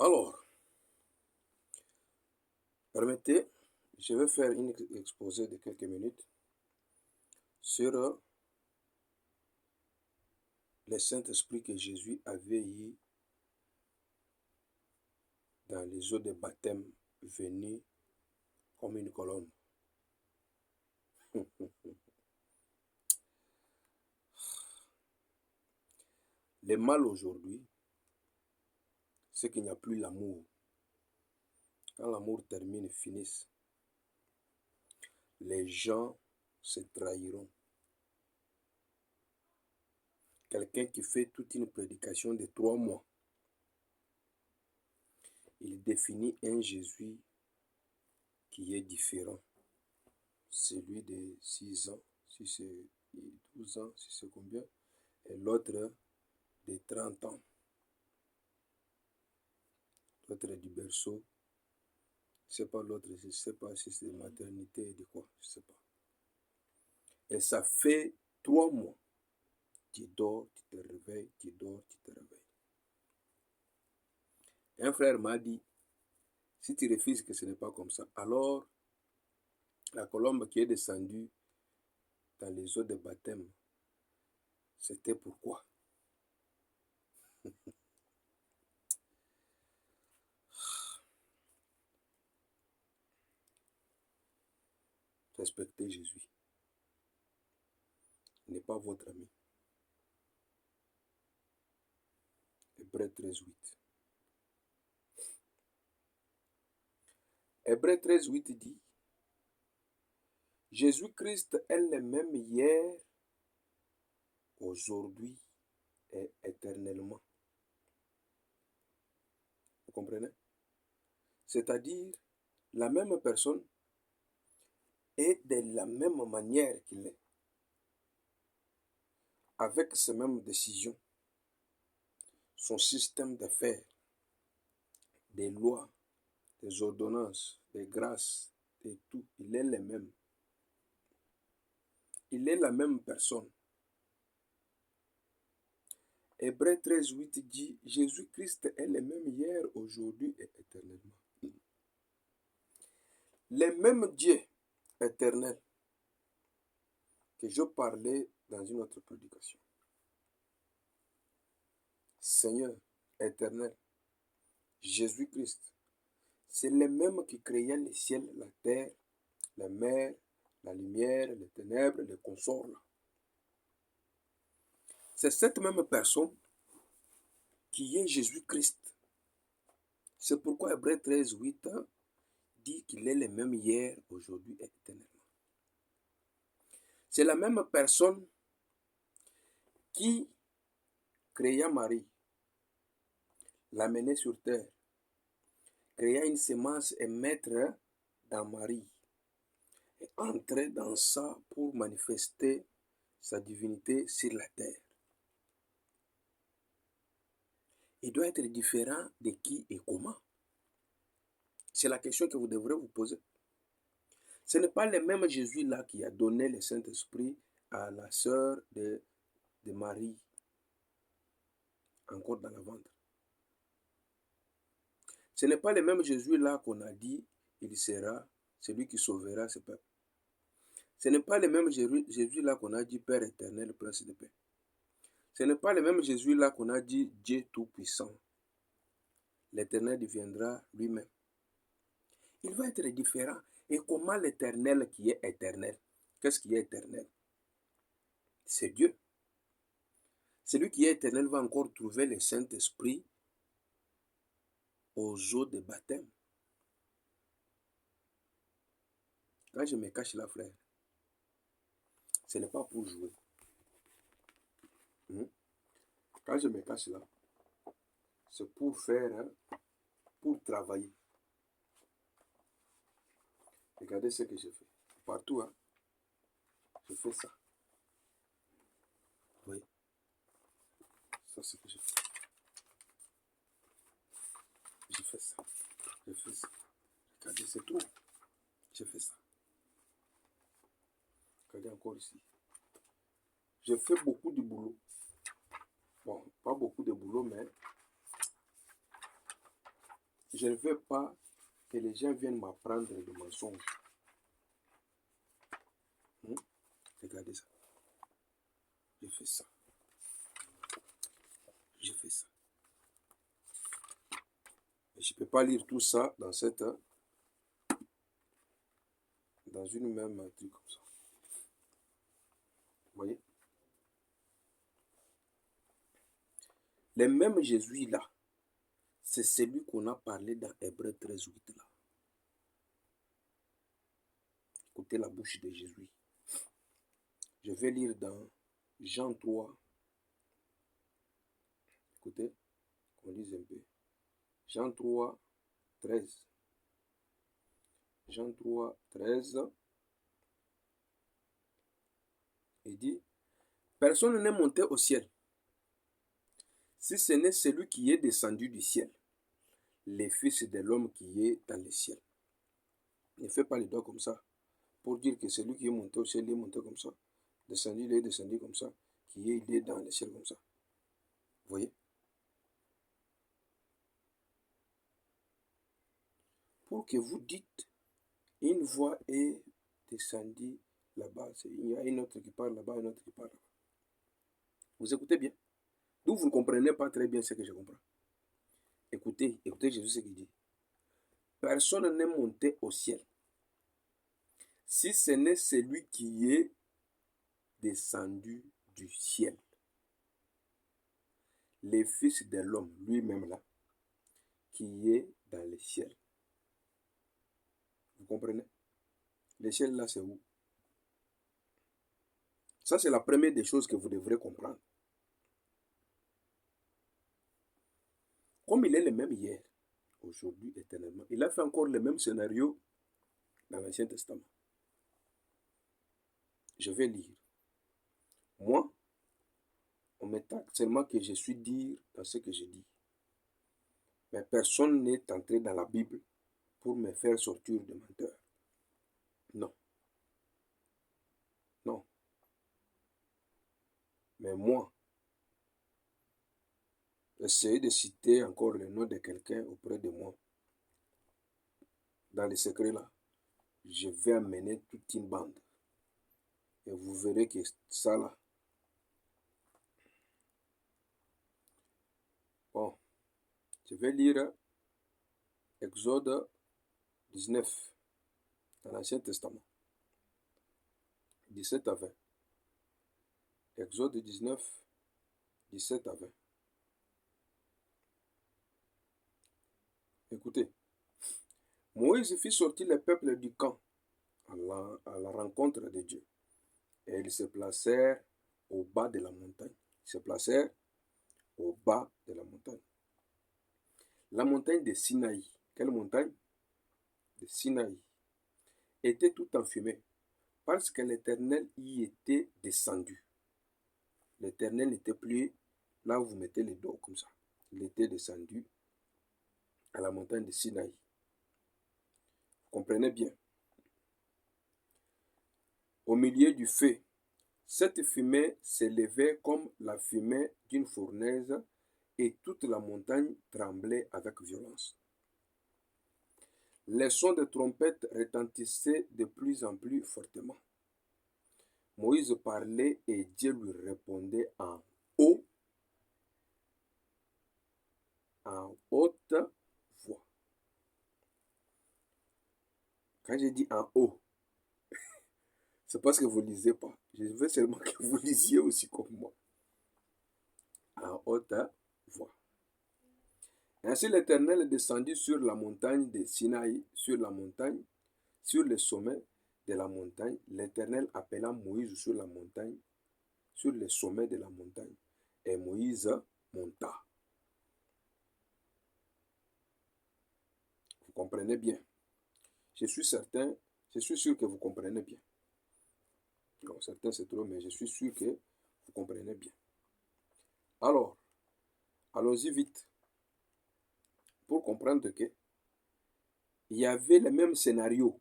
Alors, permettez, je vais faire une exposé de quelques minutes sur le Saint-Esprit que Jésus avait eu dans les eaux de baptême venues comme une colombe. Le mal aujourd'hui, c'est qu'il n'y a plus l'amour. Quand l'amour termine, finisse, les gens se trahiront. Quelqu'un qui fait toute une prédication de 3 mois, il définit un Jésus qui est différent. Celui de 6 ans, si c'est 12 ans, si c'est combien, et l'autre de 30 ans. L'autre du berceau, je ne sais pas l'autre, je ne sais pas si c'est de maternité et de quoi, je ne sais pas. Et ça fait 3 mois. Tu dors, tu te réveilles, tu dors, tu te réveilles. Et un frère m'a dit, si tu refuses que ce n'est pas comme ça, alors la colombe qui est descendue dans les eaux de baptême, c'était pourquoi? Respectez Jésus. Il n'est pas votre ami. Hébreux 13:8. Hébreux 13:8 dit, Jésus-Christ est le même hier, aujourd'hui et éternellement. Vous comprenez? C'est-à-dire, la même personne est de la même manière qu'il est, avec ces mêmes décisions, son système d'affaires, des lois, des ordonnances, des grâces, et tout, il est le même. Il est la même personne. Hébreux 13:8 dit, Jésus-Christ est le même hier, aujourd'hui et éternellement. Le même Dieu éternel que je parlais dans une autre prédication. Seigneur éternel, Jésus-Christ, c'est le même qui créa les ciels, la terre, la mer, la lumière, les ténèbres, les consorts. C'est cette même personne qui est Jésus-Christ. C'est pourquoi Hébreux 13:8 dit qu'il est le même hier, aujourd'hui et éternellement. C'est la même personne qui créa Marie, l'amener sur terre, créa une semence et mettre dans Marie, et entrer dans ça pour manifester sa divinité sur la terre. Il doit être différent de qui et comment. C'est la question que vous devrez vous poser. Ce n'est pas le même Jésus-là qui a donné le Saint-Esprit à la sœur de Marie, encore dans la ventre. Ce n'est pas le même Jésus-là qu'on a dit, il sera celui qui sauvera ce peuple. Ce n'est pas le même Jésus-là qu'on a dit Père éternel, Prince de paix. Ce n'est pas le même Jésus-là qu'on a dit Dieu tout-puissant. L'Éternel deviendra lui-même. Il va être différent. Et comment l'Éternel qui est éternel? Qu'est-ce qui est éternel? C'est Dieu. Celui qui est éternel va encore trouver le Saint-Esprit aux eaux de baptême. Quand je me cache là, frère, ce n'est pas pour jouer. Quand je me cache là, c'est pour faire, pour travailler. Regardez ce que je fais. Partout, je fais ça. Oui. Ça, c'est ce que je fais. Je fais ça. Je fais ça. Regardez, c'est tout. Je fais ça. Regardez encore ici. Je fais beaucoup de boulot. Bon, pas beaucoup de boulot, mais je ne veux pas que les gens viennent m'apprendre des mensonges. Regardez ça. Je fais ça. Je fais ça. Et je ne peux pas lire tout ça dans une même truc comme ça. Vous voyez? Les mêmes Jésus là, c'est celui qu'on a parlé dans Hébreux 13, 8 là. Écoutez la bouche de Jésus. Je vais lire dans Jean 3. Écoutez, on lise un peu. Jean 3, 13. Jean 3, 13. Il dit, personne n'est monté au ciel, si ce n'est celui qui est descendu du ciel, le Fils de l'homme qui est dans le ciel. Ne fais pas les doigts comme ça, pour dire que celui qui est monté au ciel, il est monté comme ça. Descendu, il est descendu comme ça. Il est dans le ciel comme ça. Vous voyez? Pour que vous dites, une voix est descendue là-bas. Il y a une autre qui parle là-bas, une autre qui parle là-bas. Vous écoutez bien. D'où vous ne comprenez pas très bien ce que je comprends. Écoutez Jésus ce qu'il dit. Personne n'est monté au ciel, si ce n'est celui qui est descendu du ciel. Le Fils de l'homme, lui-même là, qui est dans le ciel. Vous comprenez? Le ciel là, c'est où? Ça, c'est la première des choses que vous devrez comprendre. Comme il est le même hier, aujourd'hui, éternellement, il a fait encore le même scénario dans l'Ancien Testament. Je vais lire. Moi, on m'attaque seulement que je suis dire dans ce que je dis. Mais personne n'est entré dans la Bible pour me faire sortir de menteur. Non. Non. Mais moi, essayez de citer encore le nom de quelqu'un auprès de moi. Dans les secrets là, je vais amener toute une bande. Et vous verrez que ça là. Bon, je vais lire Exode 19 dans l'Ancien Testament. 17 à 20. Exode 19, 17 à 20. Écoutez. Moïse fit sortir le peuple du camp à la rencontre de Dieu. Et ils se placèrent au bas de la montagne. Ils se placèrent au bas de la montagne. La montagne de Sinaï. Quelle montagne? De Sinaï. Était tout en fumée, parce que l'Éternel y était descendu. L'Éternel n'était plus là où vous mettez les doigts comme ça. Il était descendu à la montagne de Sinaï. Vous comprenez bien. Au milieu du feu, cette fumée s'élevait comme la fumée d'une fournaise et toute la montagne tremblait avec violence. Les sons de trompette retentissaient de plus en plus fortement. Moïse parlait et Dieu lui répondait en haute voix. Quand je dis en haut, c'est parce que vous ne lisez pas. Je veux seulement que vous lisiez aussi comme moi. En haute voix. Ainsi l'Éternel descendit sur la montagne de Sinaï, sur le sommet de la montagne. L'Éternel appela Moïse sur la montagne, sur le sommet de la montagne. Et Moïse monta. Vous comprenez bien. Je suis sûr que vous comprenez bien. Non, certains c'est trop, mais je suis sûr que vous comprenez bien. Alors, allons-y vite. Pour comprendre que il y avait le même scénario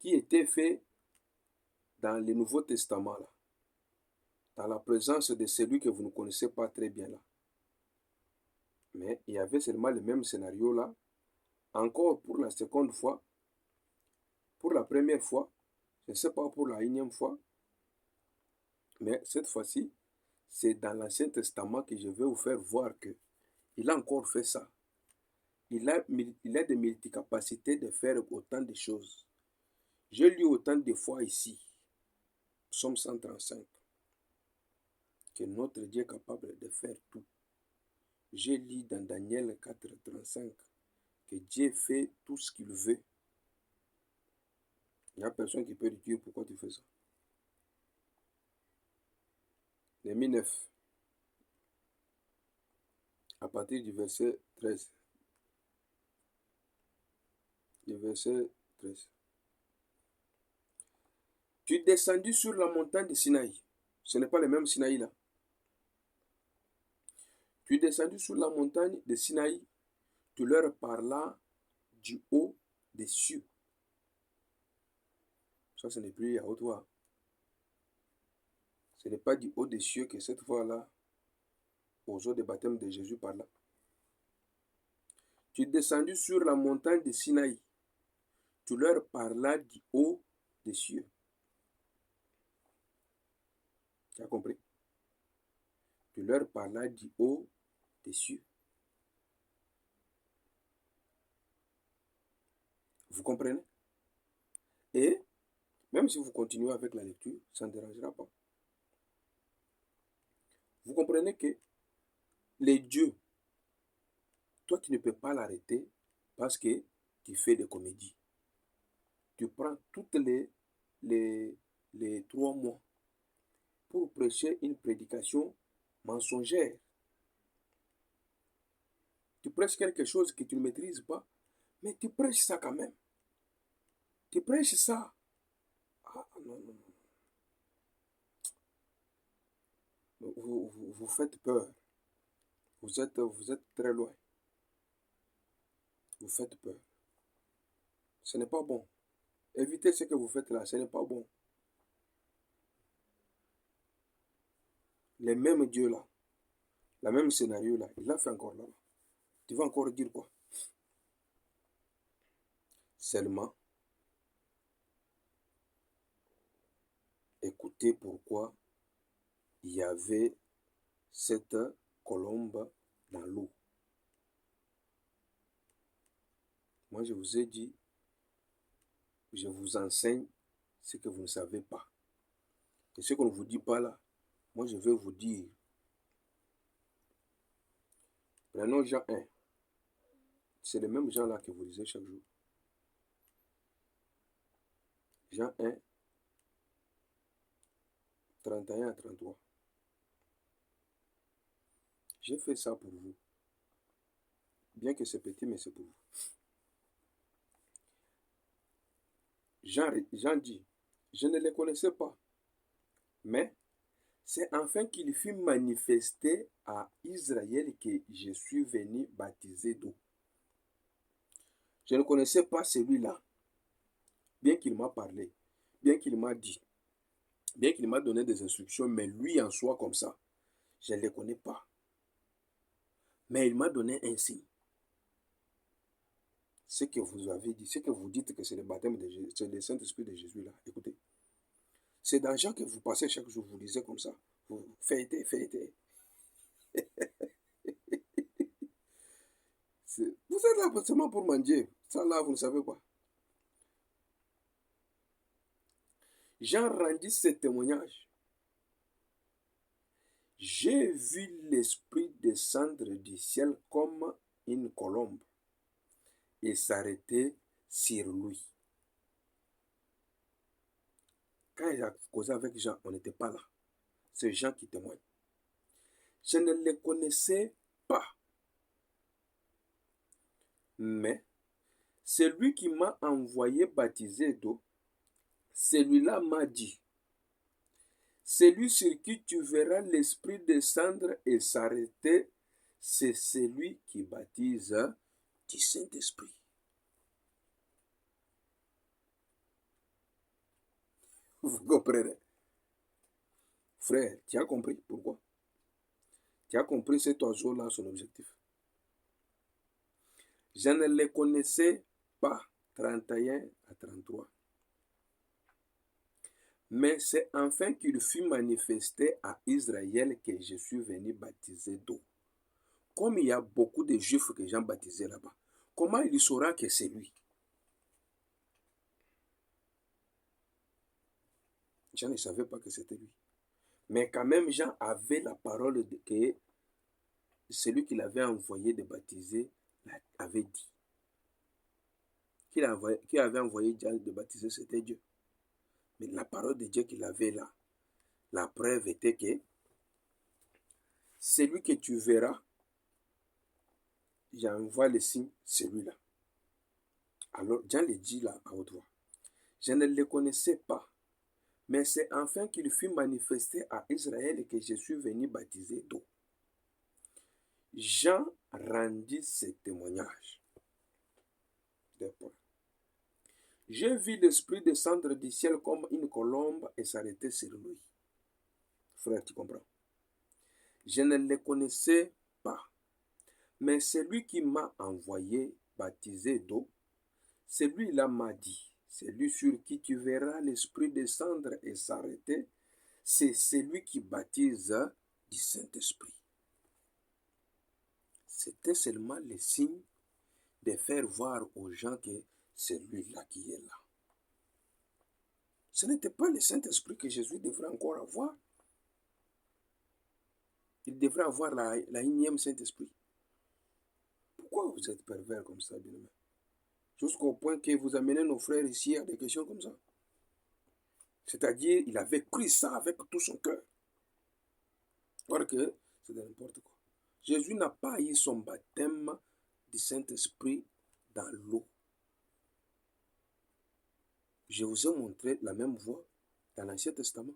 qui était fait dans le Nouveau Testament, là, dans la présence de celui que vous ne connaissez pas très bien là. Mais il y avait seulement le même scénario là. Encore pour la seconde fois, pour la première fois, je ne sais pas pour la énième fois, mais cette fois-ci, c'est dans l'Ancien Testament que je vais vous faire voir que il a encore fait ça. Il a des multicapacités de faire autant de choses. J'ai lu autant de fois ici, Psaume 135, que notre Dieu est capable de faire tout. J'ai lu dans Daniel 4,35 que Dieu fait tout ce qu'il veut. Il n'y a personne qui peut lui dire pourquoi tu fais ça. Néhémie 9, à partir du verset 13. Du verset 13. Tu es descendu sur la montagne de Sinaï. Ce n'est pas le même Sinaï là. Tu es descendu sur la montagne de Sinaï. Tu leur parlas du haut des cieux. Ça, ce n'est plus à haute voix. Ce n'est pas du haut des cieux que cette fois-là, aux eaux de baptême de Jésus parla. Tu es descendu sur la montagne de Sinaï. Tu leur parlas du haut des cieux. Tu as compris? Tu leur parlas du haut des cieux. Vous comprenez? Et même si vous continuez avec la lecture, ça ne dérangera pas. Vous comprenez que les dieux, toi, tu ne peux pas l'arrêter parce que tu fais des comédies. Tu prends toutes les 3 mois pour prêcher une prédication mensongère. Tu prêches quelque chose que tu ne maîtrises pas, mais tu prêches ça quand même. Tu prêches ça. Ah non, non, non. Vous faites peur. Vous êtes très loin. Vous faites peur. Ce n'est pas bon. Évitez ce que vous faites là, ce n'est pas bon. Les mêmes dieux là, le même scénario là, il l'a fait encore là. Tu vas encore dire quoi? Seulement, écoutez pourquoi il y avait cette colombe dans l'eau. Moi, je vous ai dit, je vous enseigne ce que vous ne savez pas. Et ce qu'on ne vous dit pas là, moi, je vais vous dire. Prenons Jean 1. C'est le même Jean là que vous lisez chaque jour. Jean 1, 31 à 33. J'ai fait ça pour vous. Bien que c'est petit, mais c'est pour vous. Jean dit, je ne les connaissais pas, mais c'est afin qu'il fût manifesté à Israël que je suis venu baptiser d'eau. Je ne connaissais pas celui-là, bien qu'il m'a parlé, bien qu'il m'a dit, bien qu'il m'a donné des instructions, mais lui en soi comme ça, je ne le connais pas. Mais il m'a donné un signe. Ce que vous avez dit, ce que vous dites que c'est le baptême de Jésus, c'est le Saint-Esprit de Jésus là, écoutez. C'est dans Jean que vous passez chaque jour, vous lisez comme ça. Vous fêtez. Vous êtes là seulement pour manger. Ça là, vous ne savez pas. Jean rendit ce témoignage. J'ai vu l'Esprit descendre du ciel comme une colombe et s'arrêter sur lui. Quand il a causé avec Jean, on n'était pas là. C'est Jean qui témoigne. Je ne le connaissais pas. Mais celui qui m'a envoyé baptiser d'eau, celui-là m'a dit, celui sur qui tu verras l'Esprit descendre et s'arrêter, c'est celui qui baptise du Saint-Esprit. Vous comprenez? Frère, tu as compris pourquoi? Tu as compris cet oiseau-là, son objectif. Je ne les connaissais pas. 31 à 33. Mais c'est enfin qu'il fut manifesté à Israël que je suis venu baptiser d'eau. Comme il y a beaucoup de Juifs que Jean baptisait là-bas, comment il saura que c'est lui? Jean ne savait pas que c'était lui. Mais quand même, Jean avait la parole que celui qu'il avait envoyé de baptiser avait dit. Qui avait envoyé Jean de baptiser, c'était Dieu. Mais la parole de Dieu qu'il avait là, la preuve était que celui que tu verras, j'envoie le signe, celui-là. Alors, Jean le dit là à haute voix. Je ne le connaissais pas, mais c'est enfin qu'il fut manifesté à Israël que je suis venu baptiser d'eau. Jean rendit ce témoignage. J'ai vu l'Esprit descendre du ciel comme une colombe et s'arrêter sur lui. Frère, tu comprends? Je ne le connaissais pas, mais celui qui m'a envoyé baptiser d'eau, celui-là m'a dit, celui sur qui tu verras l'Esprit descendre et s'arrêter, c'est celui qui baptise du Saint-Esprit. C'était seulement le signe de faire voir aux gens que c'est lui-là qui est là. Ce n'était pas le Saint-Esprit que Jésus devrait encore avoir. Il devrait avoir la énième Saint-Esprit. Pourquoi vous êtes pervers comme ça, bien-aimé? Jusqu'au point que vous amenez nos frères ici à des questions comme ça. C'est-à-dire, il avait cru ça avec tout son cœur. Alors que c'est n'importe quoi. Jésus n'a pas eu son baptême du Saint-Esprit dans l'eau. Je vous ai montré la même voie dans l'Ancien Testament.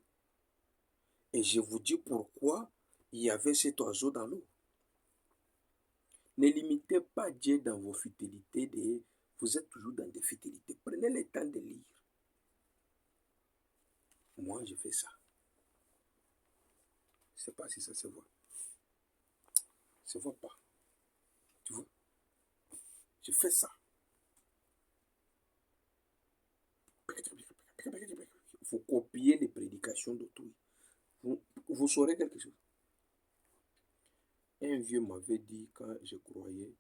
Et je vous dis pourquoi il y avait cet oiseau dans l'eau. Ne limitez pas Dieu dans vos futilités. Vous êtes toujours dans des futilités. Prenez le temps de lire. Moi, je fais ça. Je ne sais pas si ça se voit. Ça ne se voit pas. Tu vois? Je fais ça. Il faut copier les prédications d'autrui. Vous saurez quelque chose. Un vieux m'avait dit quand je croyais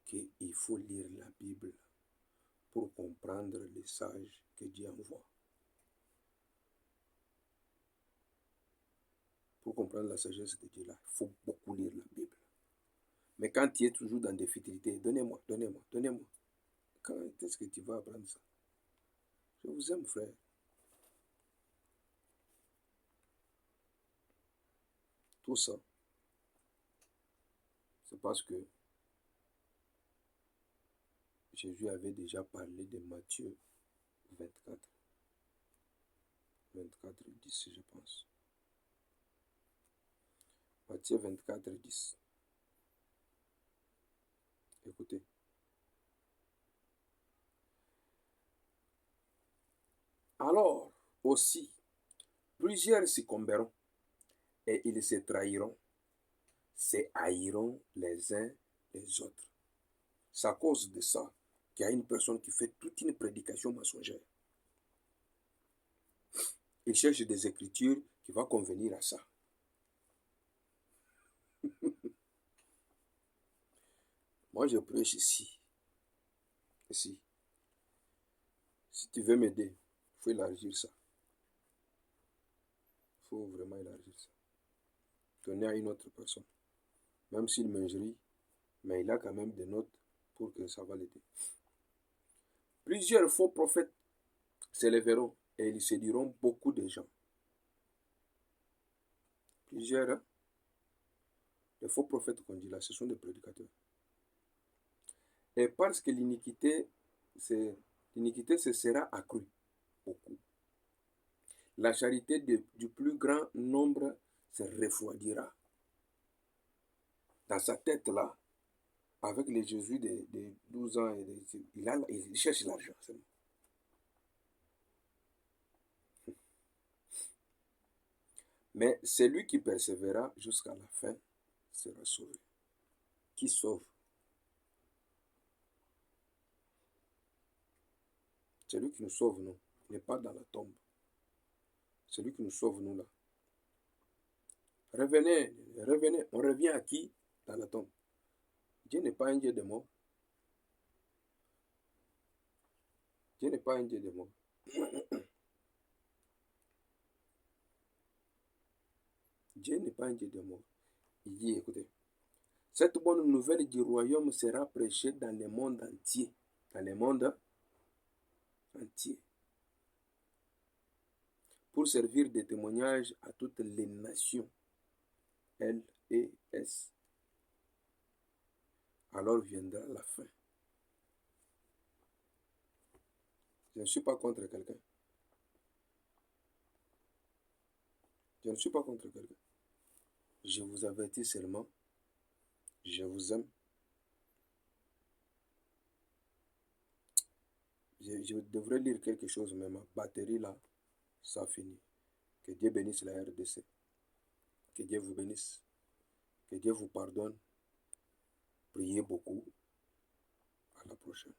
qu'il faut lire la Bible pour comprendre les sages que Dieu envoie. Pour comprendre la sagesse de Dieu là, il faut beaucoup lire la Bible. Mais quand tu es toujours dans des futilités, donnez-moi. Quand est-ce que tu vas apprendre ça? Je vous aime, frère. Tout ça, c'est parce que Jésus avait déjà parlé de Matthieu 24. 24, 10, je pense. Matthieu 24, 10. Écoutez. Alors aussi, plusieurs succomberont et ils se trahiront, se haïront les uns les autres. C'est à cause de ça qu'il y a une personne qui fait toute une prédication mensongère. Il cherche des écritures qui vont convenir à ça. Moi, je prêche ici. Ici. Si tu veux m'aider, il faut élargir ça. Il faut vraiment élargir ça. Donner à une autre personne. Même s'il m'injurie, mais il a quand même des notes pour que ça va l'aider. Plusieurs faux prophètes s'élèveront et ils séduiront beaucoup de gens. Plusieurs, les faux prophètes qu'on dit là, ce sont des prédicateurs. Et parce que l'iniquité se sera accrue beaucoup. La charité du plus grand nombre se refroidira. Dans sa tête là, avec les Jésus de 12 ans, il cherche l'argent seulement. Mais celui qui persévérera jusqu'à la fin sera sauvé. Qui sauve? C'est lui qui nous sauve, nous. Il n'est pas dans la tombe. C'est lui qui nous sauve, nous, là. Revenez, revenez. On revient à qui? Dans la tombe. Dieu n'est pas un Dieu de mort. Dieu n'est pas un Dieu de mort. Dieu n'est pas un Dieu de mort. Il dit, écoutez, cette bonne nouvelle du royaume sera prêchée dans le monde entier. Dans le monde entier. Pour servir de témoignage à toutes les nations. L-E-S. Alors viendra la fin. Je ne suis pas contre quelqu'un. Je ne suis pas contre quelqu'un. Je vous avertis seulement. Je vous aime. Je devrais lire quelque chose, mais ma batterie là, ça finit. Que Dieu bénisse la RDC. Que Dieu vous bénisse. Que Dieu vous pardonne. Priez beaucoup. À la prochaine.